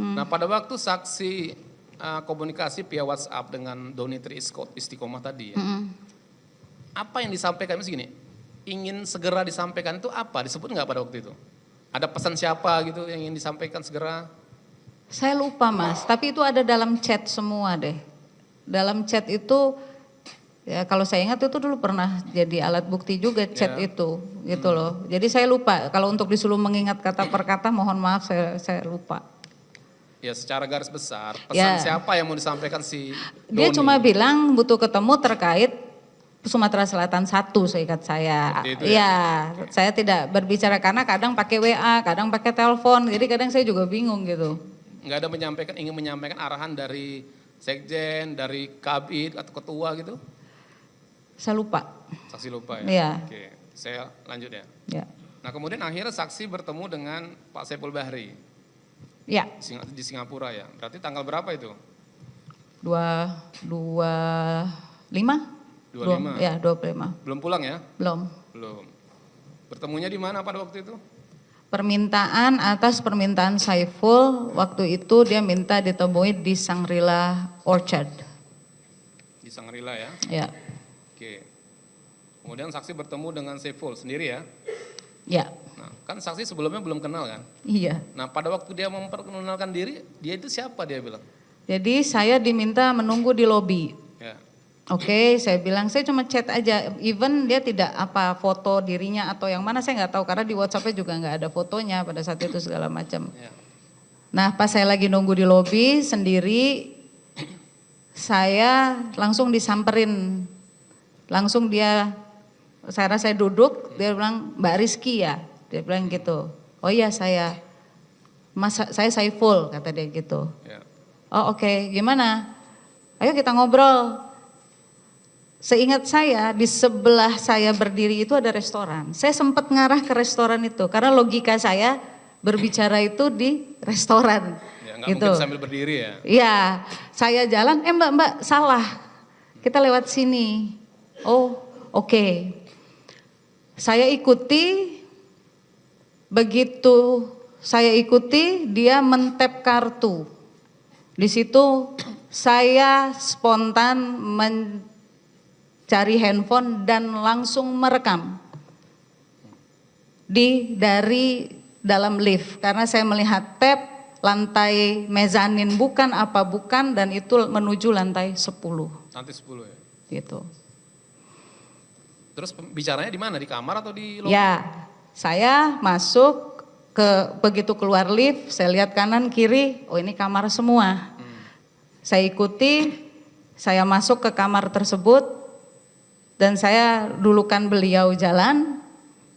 Nah pada waktu saksi komunikasi via WhatsApp dengan Doni Tri Istiqomah tadi ya, apa yang disampaikan gini, ingin segera disampaikan itu apa, disebut nggak pada waktu itu? Ada pesan siapa gitu yang ingin disampaikan segera? Saya lupa Mas, tapi itu ada dalam chat semua deh. Dalam chat itu, ya kalau saya ingat itu dulu pernah jadi alat bukti juga chat itu, gitu loh. Jadi saya lupa, kalau untuk disuruh mengingat kata per kata mohon maaf saya lupa. Ya secara garis besar, pesan siapa yang mau disampaikan si Doni? Dia cuma bilang butuh ketemu terkait Sumatera Selatan 1 seingat saya. Iya, saya tidak berbicara karena kadang pakai WA, kadang pakai telepon, jadi kadang saya juga bingung gitu. Nggak ada ingin menyampaikan arahan dari sekjen, dari kabid atau ketua gitu? Saya lupa. Saksi lupa ya? Iya. Oke, saya lanjut ya. Ya. Nah kemudian akhirnya saksi bertemu dengan Pak Saiful Bahri. Ya. Di Singapura ya. Berarti tanggal berapa itu? 25. 25. Ya, 25. Belum pulang ya? Belum. Belum. Bertemunya di mana pada waktu itu? Permintaan atas permintaan Saiful, waktu itu dia minta ditemui di Shangri-La Orchard. Di Shangri-La ya? Ya. Oke. Kemudian saksi bertemu dengan Saiful sendiri ya? Ya. Nah, kan saksi sebelumnya belum kenal kan? Iya. Nah, pada waktu dia memperkenalkan diri, dia itu siapa dia bilang? Jadi saya diminta menunggu di lobi. Ya. Oke, saya bilang saya cuma chat aja. Even dia tidak apa foto dirinya atau yang mana saya nggak tahu karena di WhatsApp-nya juga nggak ada fotonya pada saat itu segala macam. Ya. Nah, pas saya lagi nunggu di lobi sendiri, saya langsung disamperin. Langsung saya duduk, dia bilang Mbak Rizky ya, dia bilang gitu. Oh iya saya, Mas saya Saiful kata dia gitu. Ya. Oh oke, gimana? Ayo kita ngobrol. Seingat saya di sebelah saya berdiri itu ada restoran. Saya sempat ngarah ke restoran itu karena logika saya berbicara itu di restoran. Ya, nggak gitu. Mungkin sambil berdiri ya? Iya, saya jalan, mbak salah, kita lewat sini. Oh oke. Saya ikuti, begitu saya ikuti dia men-tap kartu. Di situ saya spontan mencari handphone dan langsung merekam dari dalam lift karena saya melihat tab lantai mezanin bukan apa bukan dan itu menuju lantai 10. Lantai 10 ya? Gitu. Terus bicaranya di mana? Di kamar atau di lobi? Ya, saya masuk begitu keluar lift, saya lihat kanan kiri, oh ini kamar semua. Saya ikuti, saya masuk ke kamar tersebut dan saya dulukan beliau jalan.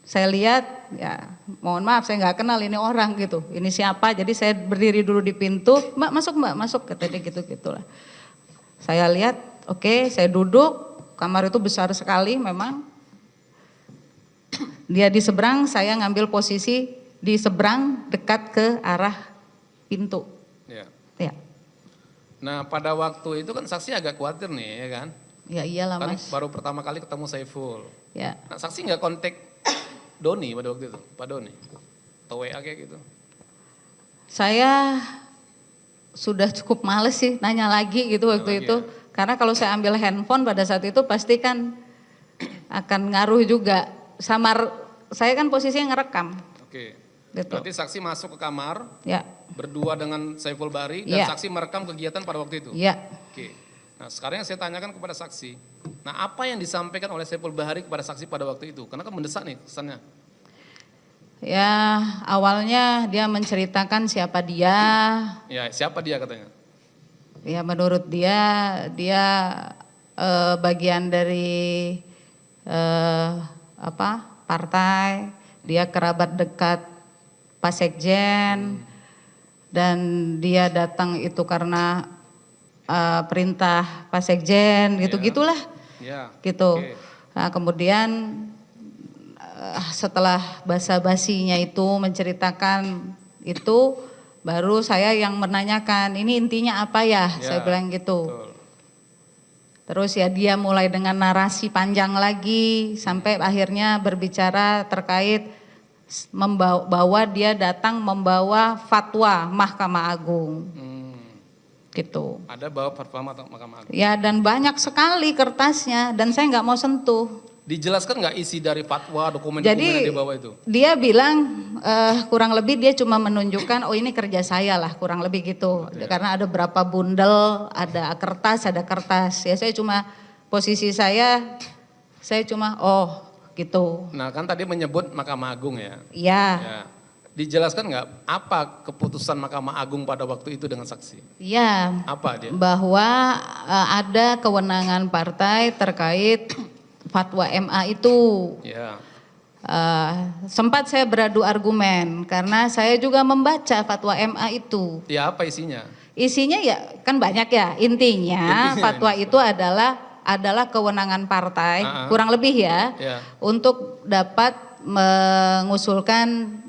Saya lihat, ya mohon maaf saya nggak kenal ini orang gitu, ini siapa. Jadi saya berdiri dulu di pintu, mbak masuk, kata dia gitu-gitulah. Saya lihat, oke, saya duduk, kamar itu besar sekali memang. Dia di seberang, saya ngambil posisi di seberang dekat ke arah pintu. Ya. Ya. Nah pada waktu itu kan saksi agak khawatir nih ya kan? Ya iyalah kan Mas. Baru pertama kali ketemu Saiful. Ya. Nah saksi nggak kontak Doni pada waktu itu, Pak Doni? Atau WA kayak gitu? Saya sudah cukup males sih nanya lagi gitu waktu itu. Ya? Karena kalau saya ambil handphone pada saat itu pasti kan akan ngaruh juga. Saya kan posisinya ngerekam. Oke. Gitu. Berarti saksi masuk ke kamar, Ya. berdua dengan Saiful Bahri dan saksi merekam kegiatan pada waktu itu? Ya. Oke. Nah sekarang yang saya tanyakan kepada saksi, nah apa yang disampaikan oleh Saiful Bahri kepada saksi pada waktu itu? Karena kan mendesak nih kesannya. Ya awalnya dia menceritakan siapa dia. Ya siapa dia katanya? Ya menurut dia bagian dari partai, dia kerabat dekat Pak Sekjen dan dia datang itu karena perintah Pak Sekjen gitu-gitulah. Ya. Gitu. Okay. Nah, kemudian setelah basa-basinya itu menceritakan itu baru saya yang menanyakan ini intinya apa ya, saya bilang gitu. Betul. Terus ya dia mulai dengan narasi panjang lagi sampai akhirnya berbicara terkait bahwa dia datang membawa fatwa Mahkamah Agung. Gitu. Ada bawa fatwa Mahkamah Agung. Ya, dan banyak sekali kertasnya dan saya nggak mau sentuh. Dijelaskan nggak isi dari fatwa, dokumen-dokumen yang dia bawa itu? Dia bilang kurang lebih dia cuma menunjukkan oh ini kerja saya lah, kurang lebih gitu. Karena ada berapa bundel, ada kertas. Ya saya cuma posisi saya cuma oh gitu. Nah kan tadi menyebut Mahkamah Agung ya. Iya. Ya. Dijelaskan nggak apa keputusan Mahkamah Agung pada waktu itu dengan saksi? Iya. Apa dia? Bahwa ada kewenangan partai terkait fatwa MA itu. Ya. Sempat saya beradu argumen karena saya juga membaca fatwa MA itu. Ya apa isinya? Isinya ya kan banyak ya. Intinya fatwa itu adalah kewenangan partai, kurang lebih ya, untuk dapat mengusulkan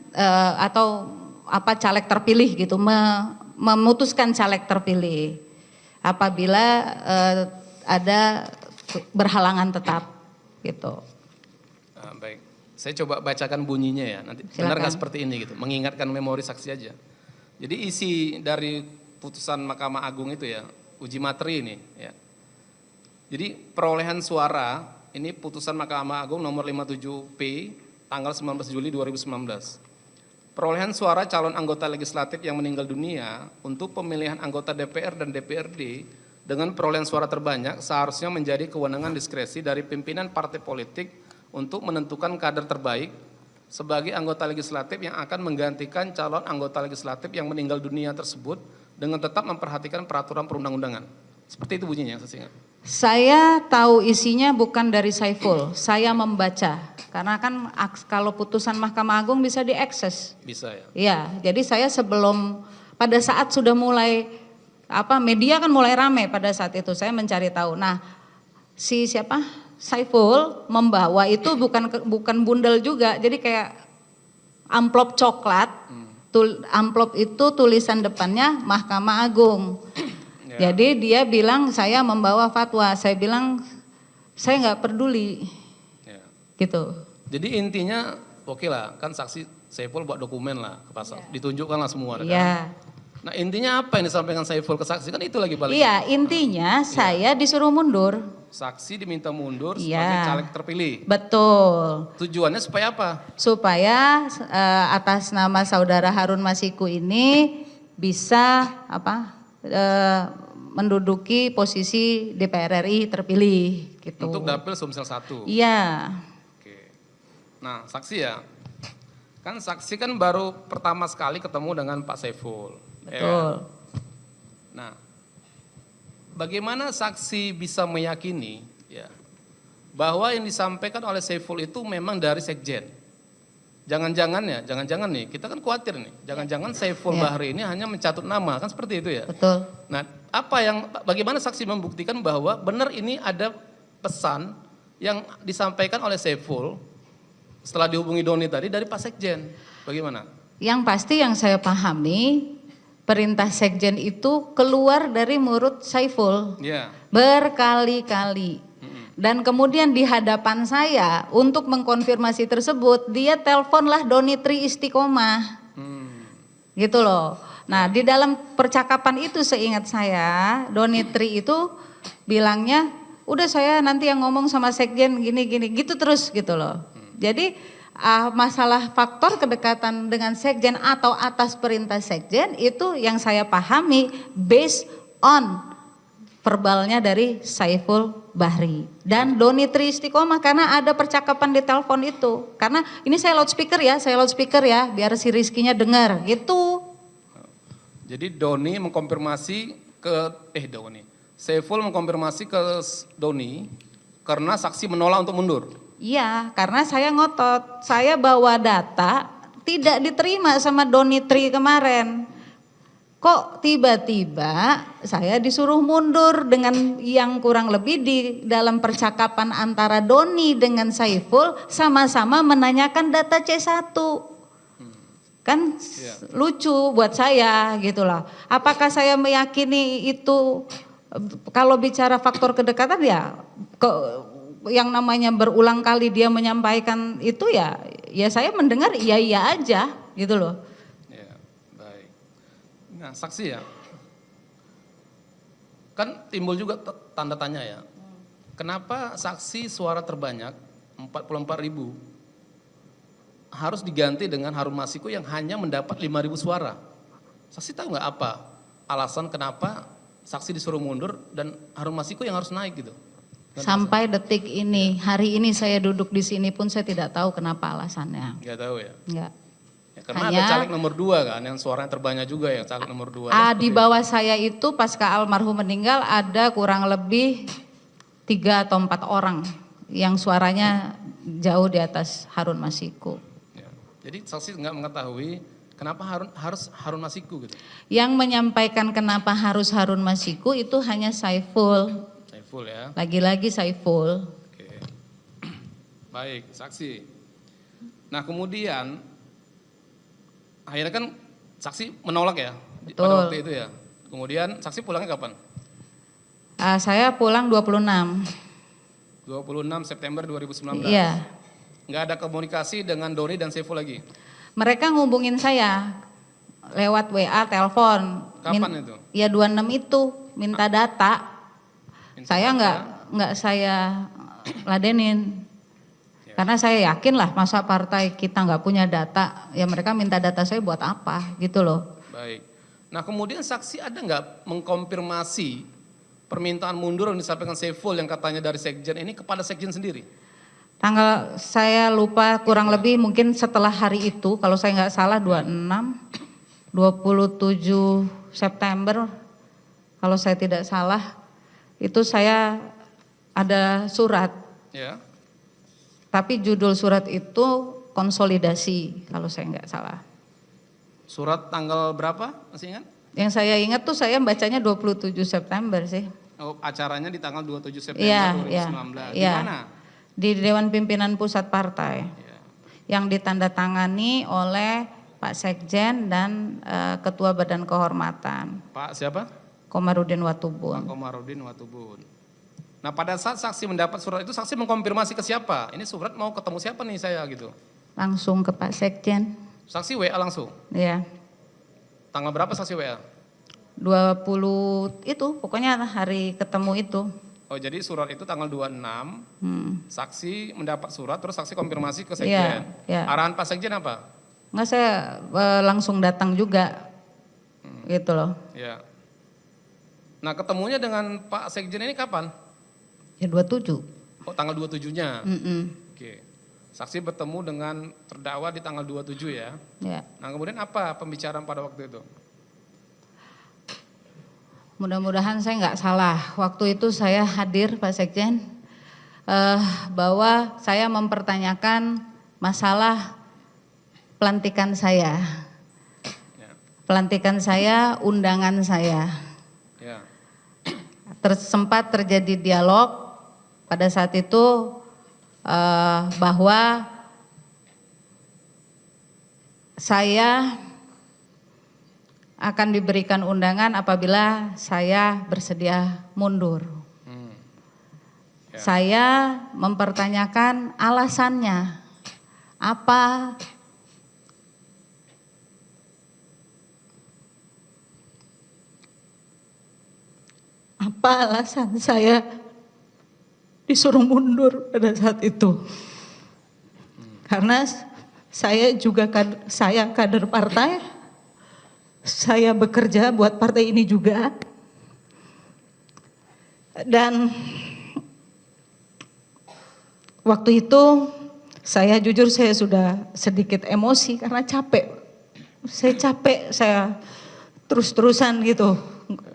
atau apa caleg terpilih gitu, memutuskan caleg terpilih apabila ada berhalangan tetap gitu. Baik, saya coba bacakan bunyinya ya, nanti benar nggak seperti ini gitu, mengingatkan memori saksi aja. Jadi isi dari putusan Mahkamah Agung itu ya, uji materi ini ya. Jadi perolehan suara, ini putusan Mahkamah Agung nomor 57P tanggal 19 Juli 2019. Perolehan suara calon anggota legislatif yang meninggal dunia untuk pemilihan anggota DPR dan DPRD dengan perolehan suara terbanyak seharusnya menjadi kewenangan diskresi dari pimpinan partai politik untuk menentukan kader terbaik sebagai anggota legislatif yang akan menggantikan calon anggota legislatif yang meninggal dunia tersebut dengan tetap memperhatikan peraturan perundang-undangan. Seperti itu bunyinya, saya ingat. Saya tahu isinya bukan dari Saiful, saya membaca. Karena kan kalau putusan Mahkamah Agung bisa diakses. Bisa ya? Iya, jadi saya pada saat sudah mulai, media kan mulai ramai pada saat itu, saya mencari tahu. Nah, Saiful membawa itu bukan bundel juga, jadi kayak amplop coklat, amplop itu tulisan depannya Mahkamah Agung. Jadi dia bilang saya membawa fatwa, saya bilang saya nggak peduli, gitu. Jadi intinya oke lah, kan saksi Saiful buat dokumen lah ke pasar, ditunjukkan lah semua. Iya. Nah intinya apa yang disampaikan Saiful ke saksi, kan itu lagi balik. Iya, intinya saya disuruh mundur. Saksi diminta mundur sebagai caleg terpilih. Betul. Tujuannya supaya apa? Supaya atas nama saudara Harun Masiku ini bisa menduduki posisi DPR RI terpilih gitu. Untuk dapil Sumsel 1. Iya. Oke. Nah, saksi ya. Kan saksi kan baru pertama sekali ketemu dengan Pak Saiful. Betul. Nah, bagaimana saksi bisa meyakini ya bahwa yang disampaikan oleh Saiful itu memang dari sekjen? Jangan-jangan nih, kita kan khawatir nih, jangan-jangan Saiful Bahri ini hanya mencatut nama, kan seperti itu ya? Betul. Nah, bagaimana saksi membuktikan bahwa benar ini ada pesan yang disampaikan oleh Saiful setelah dihubungi Doni tadi dari Pak Sekjen, bagaimana? Yang pasti yang saya pahami, perintah Sekjen itu keluar dari mulut Saiful berkali-kali. Dan kemudian di hadapan saya untuk mengkonfirmasi tersebut, dia teleponlah Doni Tri Istiqomah. Gitu loh. Nah, di dalam percakapan itu seingat saya, Doni Tri itu bilangnya, udah saya nanti yang ngomong sama Sekjen gini-gini, gitu terus gitu loh. Jadi masalah faktor kedekatan dengan Sekjen atau atas perintah Sekjen itu yang saya pahami based on verbalnya dari Saiful Bahri dan Doni Tri Istiqomah, karena ada percakapan di telepon itu. Karena ini saya loudspeaker ya, biar si Rizkinya dengar gitu. Jadi Doni mengkonfirmasi Saiful mengkonfirmasi ke Doni karena saksi menolak untuk mundur. Iya, karena saya ngotot, saya bawa data tidak diterima sama Doni Tri kemarin. Kok tiba-tiba saya disuruh mundur dengan yang kurang lebih di dalam percakapan antara Doni dengan Saiful sama-sama menanyakan data C1. Kan lucu buat saya gitu loh. Apakah saya meyakini itu, kalau bicara faktor kedekatan ya yang namanya berulang kali dia menyampaikan itu ya ya saya mendengar iya aja gitu loh. Ya, baik. Nah, saksi ya. Kan timbul juga tanda tanya ya. Kenapa saksi suara terbanyak 44.000 harus diganti dengan Harun Masiku yang hanya mendapat 5.000 suara? Saksi tahu nggak apa alasan kenapa saksi disuruh mundur dan Harun Masiku yang harus naik gitu? Sampai detik ini, hari ini saya duduk di sini pun saya tidak tahu kenapa alasannya. Nggak tahu ya? Enggak. Ya, karena ada caleg nomor 2 kan, yang suaranya terbanyak juga ya, caleg nomor 2. Di bawah saya itu pasca almarhum meninggal ada kurang lebih 3 atau 4 orang yang suaranya jauh di atas Harun Masiku. Ya. Jadi saksi nggak mengetahui kenapa harus Harun Masiku gitu? Yang menyampaikan kenapa harus Harun Masiku itu hanya Saiful. Saiful ya. Lagi-lagi Saiful. Oke. Baik, saksi. Nah kemudian akhirnya kan saksi menolak ya Betul. pada waktu itu ya. Kemudian saksi pulangnya kapan? Saya pulang 26. 26 September 2019. Iya. Nggak ada komunikasi dengan Dori dan Saiful lagi? Mereka ngubungin saya lewat WA, telepon. Kapan itu? Ya 26 itu minta data. Saya data. nggak saya ladenin. Ya. Karena saya yakin lah masa partai kita nggak punya data, ya mereka minta data saya buat apa gitu loh. Baik. Nah kemudian saksi ada nggak mengkonfirmasi permintaan mundur yang disampaikan Saiful yang katanya dari Sekjen ini kepada Sekjen sendiri? Tanggal saya lupa kurang lebih mungkin setelah hari itu, kalau saya nggak salah 27 September kalau saya tidak salah, itu saya ada surat. Ya. Tapi judul surat itu konsolidasi kalau saya nggak salah. Surat tanggal berapa? Masih ingat? Yang saya ingat tuh saya bacanya 27 September sih. Oh, acaranya di tanggal 27 September Iya, 2019. Di iya. mana? Di Dewan Pimpinan Pusat Partai. Ya. Yang ditandatangani oleh Pak Sekjen dan Ketua Badan Kehormatan. Pak siapa? Komarudin Pak Watubun. Komarudin Watubun. Nah pada saat saksi mendapat surat itu saksi mengkonfirmasi ke siapa? Ini surat mau ketemu siapa nih saya gitu? Langsung ke Pak Sekjen. Saksi WA langsung? Ya. Tanggal berapa saksi WA? 20 itu pokoknya hari ketemu itu. Oh jadi surat itu tanggal 26, saksi mendapat surat terus saksi konfirmasi ke Iya, Sekjen. iya. Arahan Pak Sekjen apa? Enggak, saya langsung datang juga. Gitu loh. Ya. Nah ketemunya dengan Pak Sekjen ini kapan? Ya 27. Oh tanggal 27-nya. Mm-mm. Oke. Saksi bertemu dengan terdakwa di tanggal 27 ya. Ya. Nah kemudian apa pembicaraan pada waktu itu? Mudah-mudahan saya nggak salah. Waktu itu saya hadir Pak Sekjen, bahwa saya mempertanyakan masalah pelantikan saya. Ya. Pelantikan saya, undangan saya. Ya. Sempat terjadi dialog pada saat itu bahwa saya akan diberikan undangan apabila saya bersedia mundur. Ya. Saya mempertanyakan alasannya apa. Apa alasan saya disuruh mundur pada saat itu? Karena saya juga saya kader partai. Saya bekerja buat partai ini juga. Dan waktu itu saya jujur saya sudah sedikit emosi karena capek. Saya capek, saya terus-terusan gitu.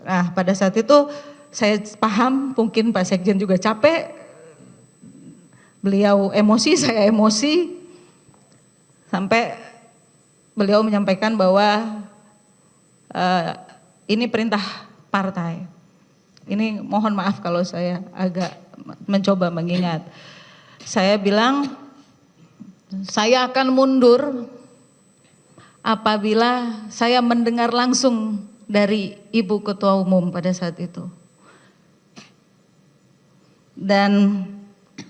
Nah pada saat itu saya paham mungkin Pak Sekjen juga capek. Beliau emosi, saya emosi. Sampai beliau menyampaikan bahwa ini perintah partai. Ini mohon maaf kalau saya agak mencoba mengingat. Saya bilang saya akan mundur apabila saya mendengar langsung dari Ibu Ketua Umum pada saat itu. Dan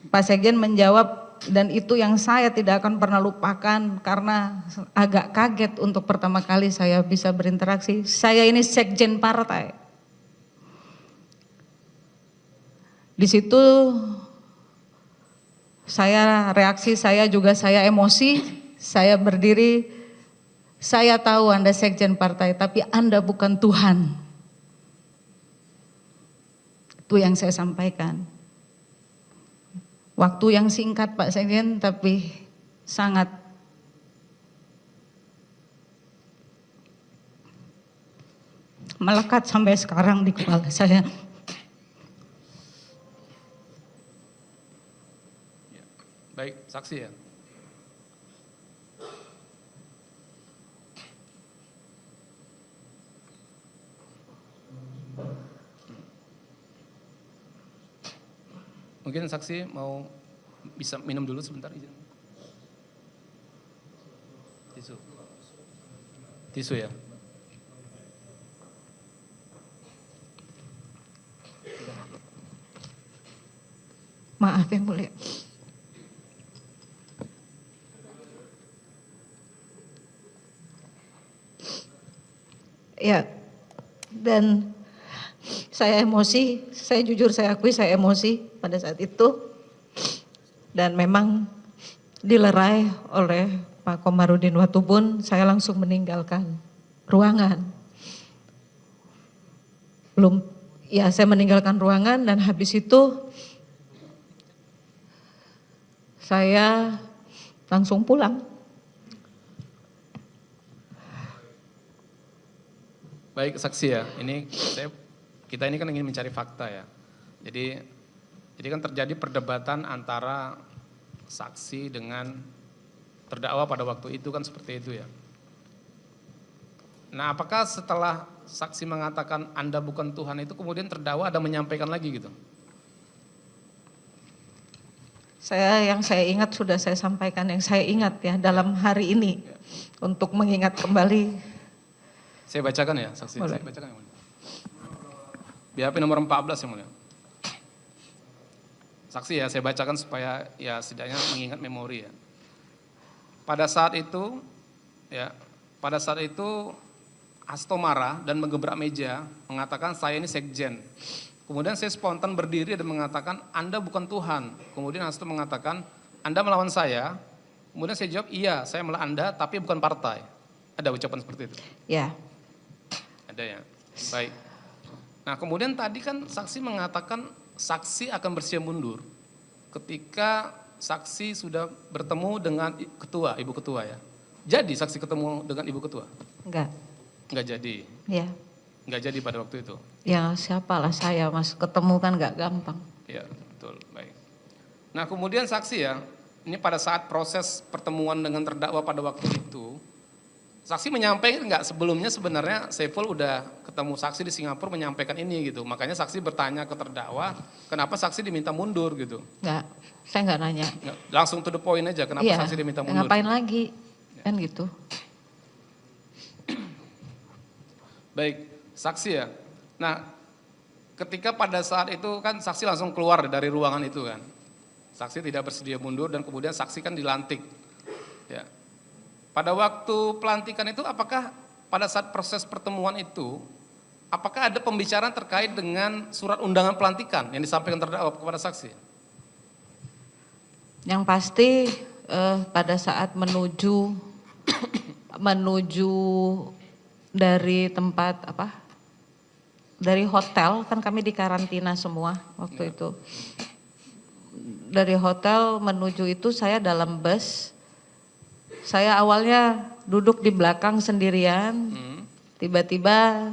Pak Sekjen menjawab Dan itu yang saya tidak akan pernah lupakan karena agak kaget untuk pertama kali saya bisa berinteraksi. Saya ini sekjen partai. Di situ reaksi saya juga saya emosi, saya berdiri, saya tahu Anda sekjen partai tapi Anda bukan Tuhan. Itu yang saya sampaikan. Waktu yang singkat Pak Sekjen tapi sangat melekat sampai sekarang di kepala saya. Baik, saksi ya. Mungkin saksi mau bisa minum dulu sebentar, izin. Tisu. Tisu ya. Maaf yang mulia. Ya, dan saya emosi, saya jujur saya akui saya emosi pada saat itu. Dan memang dilerai oleh Pak Komarudin Watubun, saya langsung meninggalkan ruangan. Saya meninggalkan ruangan dan habis itu saya langsung pulang. Baik saksi ya, kita ini kan ingin mencari fakta ya. Jadi kan terjadi perdebatan antara saksi dengan terdakwa pada waktu itu kan seperti itu ya. Nah apakah setelah saksi mengatakan Anda bukan Tuhan itu kemudian terdakwa ada menyampaikan lagi gitu? Yang saya ingat sudah saya sampaikan, yang saya ingat ya dalam hari ini ya. Untuk mengingat kembali. Saya bacakan ya saksi, saya bacakan yang mulia. BAP nomor 14 yang mulia. Saksi ya, saya bacakan supaya ya setidaknya mengingat memori ya. Pada saat itu Hasto marah dan menggebrak meja, mengatakan saya ini sekjen. Kemudian saya spontan berdiri dan mengatakan Anda bukan Tuhan. Kemudian Hasto mengatakan Anda melawan saya. Kemudian saya jawab iya, saya melawan Anda tapi bukan partai. Ada ucapan seperti itu? Ya. Ada ya, baik. Nah kemudian tadi kan saksi mengatakan saksi akan bersiap mundur ketika saksi sudah bertemu dengan ketua, ibu ketua ya. Jadi saksi ketemu dengan ibu ketua? Enggak jadi? Ya. Enggak jadi pada waktu itu? Ya siapalah saya mas, ketemu kan enggak gampang. Ya betul, baik. Nah kemudian saksi ya, ini pada saat proses pertemuan dengan terdakwa pada waktu itu, saksi menyampaikan enggak sebelumnya sebenarnya Saiful udah ketemu saksi di Singapura menyampaikan ini gitu. Makanya saksi bertanya ke terdakwa, kenapa saksi diminta mundur gitu? Enggak, saya enggak nanya. Langsung to the point aja, kenapa saksi diminta mundur? Ngapain lagi, kan gitu. Baik, saksi ya. Nah, ketika pada saat itu kan saksi langsung keluar dari ruangan itu kan. Saksi tidak bersedia mundur dan kemudian saksi kan dilantik. Ya. Pada waktu pelantikan itu apakah pada saat proses pertemuan itu apakah ada pembicaraan terkait dengan surat undangan pelantikan yang disampaikan terdakwa kepada saksi? Yang pasti pada saat menuju dari tempat dari hotel, kan kami di karantina semua waktu itu. Dari hotel menuju itu saya dalam bus. Saya awalnya duduk di belakang sendirian, tiba-tiba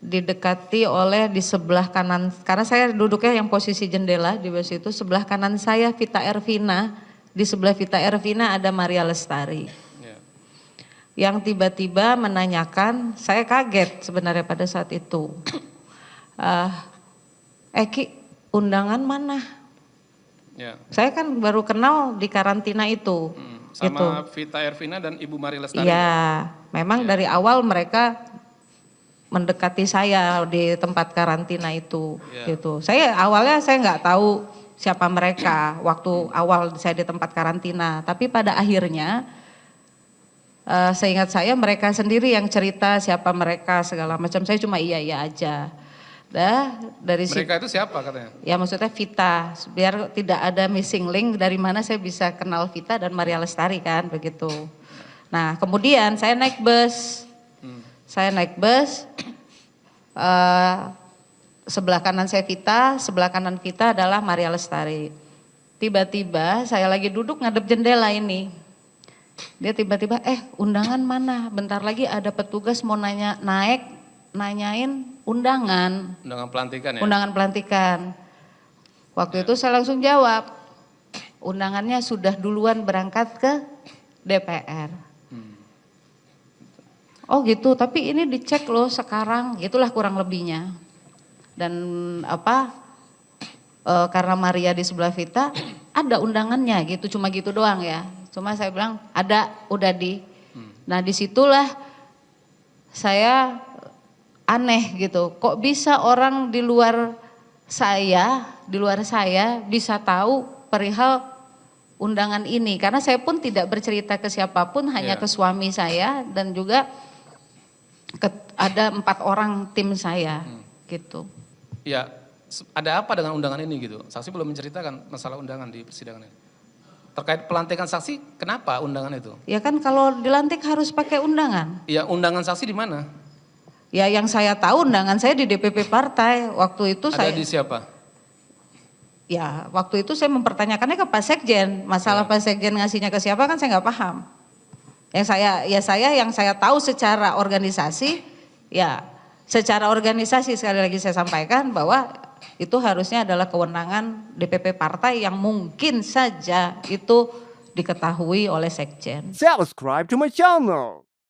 didekati oleh di sebelah kanan, karena saya duduknya yang posisi jendela di bus itu, sebelah kanan saya Vita Ervina, di sebelah Vita Ervina ada Maria Lestari. Yang tiba-tiba menanyakan, saya kaget sebenarnya pada saat itu. Eki, undangan mana? Ya. Saya kan baru kenal di karantina itu. Sama gitu. Vita Ervina dan Ibu Maria Lestari. Iya, memang dari awal mereka mendekati saya di tempat karantina itu. Gitu. Awalnya saya nggak tahu siapa mereka waktu awal saya di tempat karantina. Tapi pada akhirnya seingat saya mereka sendiri yang cerita siapa mereka segala macam. Saya cuma iya aja. Dari Mereka itu siapa katanya? Ya maksudnya Vita, biar tidak ada missing link dari mana saya bisa kenal Vita dan Maria Lestari kan begitu. Nah kemudian saya naik bus, sebelah kanan saya Vita, sebelah kanan Vita adalah Maria Lestari. Tiba-tiba saya lagi duduk ngadep jendela ini, dia tiba-tiba undangan mana? Bentar lagi ada petugas mau nanyain undangan. Undangan pelantikan ya? Undangan pelantikan. Waktu itu saya langsung jawab, undangannya sudah duluan berangkat ke DPR. Oh gitu, tapi ini dicek loh sekarang, itulah kurang lebihnya. Dan karena Maria di sebelah Vita, ada undangannya gitu, cuma gitu doang ya. Cuma saya bilang ada, udah di. Nah disitulah saya aneh gitu, kok bisa orang di luar saya bisa tahu perihal undangan ini. Karena saya pun tidak bercerita ke siapapun, hanya ke suami saya dan juga ada 4 orang tim saya gitu. Ya, ada apa dengan undangan ini gitu? Saksi belum menceritakan masalah undangan di persidangan ini. Terkait pelantikan saksi, kenapa undangan itu? Ya kan kalau dilantik harus pakai undangan. Ya undangan saksi di mana? Ya yang saya tahu undangan saya di DPP partai. Waktu itu ada di siapa? Ya waktu itu saya mempertanyakannya ke Pak Sekjen. Masalah Pak Sekjen ngasihnya ke siapa kan saya nggak paham. Yang saya tahu secara organisasi, ya secara organisasi sekali lagi saya sampaikan bahwa itu harusnya adalah kewenangan DPP partai yang mungkin saja itu diketahui oleh Sekjen. Subscribe to my channel.